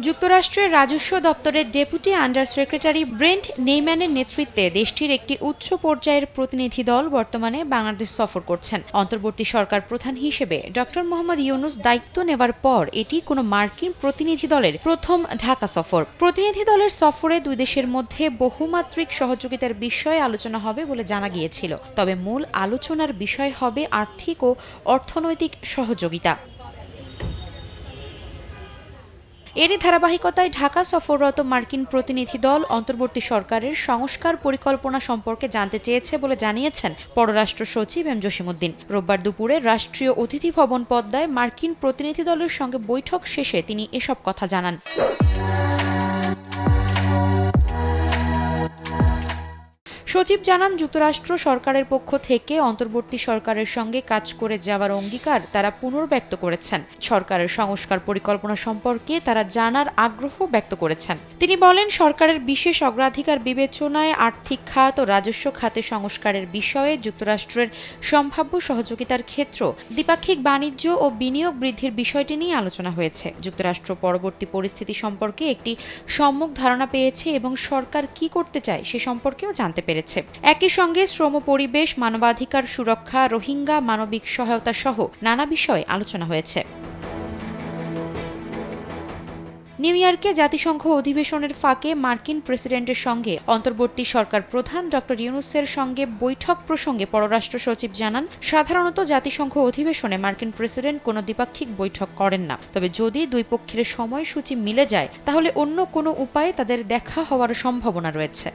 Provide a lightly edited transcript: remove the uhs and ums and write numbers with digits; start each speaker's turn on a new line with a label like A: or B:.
A: যুক্তরাষ্ট্রের রাজস্ব দপ্তরের ডেপুটি আন্ডার সেক্রেটারি ব্রেন্ট নেইম্যানের নেতৃত্বে দেশটির একটি উচ্চ পর্যায়ের প্রতিনিধি দল বর্তমানে বাংলাদেশ সফর করছেন। অন্তর্বর্তী সরকার প্রধান হিসেবে ডক্টর মোহাম্মদ ইউনূস দায়িত্ব নেওয়ার পর এটি কোনো মার্কিন প্রতিনিধি দলের প্রথম ঢাকা সফর। প্রতিনিধি দলের সফরে দুই দেশের মধ্যে বহুমাত্রিক সহযোগিতার বিষয়ে আলোচনা হবে বলে জানা গিয়েছিল, তবে মূল আলোচনার বিষয় হবে আর্থিক ও অর্থনৈতিক সহযোগিতা। এরই ধারাবাহিকতায় ঢাকা সফররত মার্কিন প্রতিনিধি দল অন্তর্বর্তী সরকারের সংস্কার পরিকল্পনা সম্পর্কে জানতে চেয়েছে বলে জানিয়েছেন পররাষ্ট্র সচিব এম জসিমউদ্দিন। রোববার দুপুরে রাষ্ট্রীয় অতিথি ভবন পদ্মায় মার্কিন প্রতিনিধি দলের সঙ্গে বৈঠক শেষে তিনি এসব কথা জানান। সচিব জানান, যুক্তরাষ্ট্র সরকারের পক্ষ থেকে অন্তর্বর্তী সরকারের সঙ্গে কাজ করে যাওয়ার অঙ্গীকার তারা পুনর্ব্যক্ত করেছেন। সরকারের সংস্কার পরিকল্পনা সম্পর্কে তারা জানার আগ্রহ ব্যক্ত করেছেন। তিনি বলেন, সরকারের বিশেষ অগ্রাধিকার বিবেচনায় আর্থিক খাত ও রাজস্ব খাতে সংস্কারের বিষয়ে যুক্তরাষ্ট্রের সম্ভাব্য সহযোগিতার ক্ষেত্র, দ্বিপাক্ষিক বাণিজ্য ও বিনিয়োগ বৃদ্ধির বিষয়টি নিয়ে আলোচনা হয়েছে। যুক্তরাষ্ট্র পরবর্তী পরিস্থিতি সম্পর্কে একটি সম্যক ধারণা পেয়েছে এবং সরকার কি করতে চায় সে সম্পর্কেও জানতে পেরেছে। একই সঙ্গে শ্রম পরিবেশ, মানবাধিকার সুরক্ষা, রোহিঙ্গা, মানবিক সহায়তা সহ নানা বিষয়ে আলোচনা হয়েছে। নিউ ইয়র্কে জাতিসংঘ অধিবেশনের ফাঁকে মার্কিন প্রেসিডেন্টের সঙ্গে অন্তর্বর্তী সরকার প্রধান ডক্টর ইউনূসের সঙ্গে বৈঠক প্রসঙ্গে পররাষ্ট্র সচিব জানান, সাধারণত জাতিসংঘ অধিবেশনে মার্কিন প্রেসিডেন্ট কোনো দ্বিপাক্ষিক বৈঠক করেন না। তবে যদি দুই পক্ষের সময়সূচি মিলে যায় তাহলে অন্য কোনো উপায়ে তাদের দেখা হওয়ার সম্ভাবনা রয়েছে।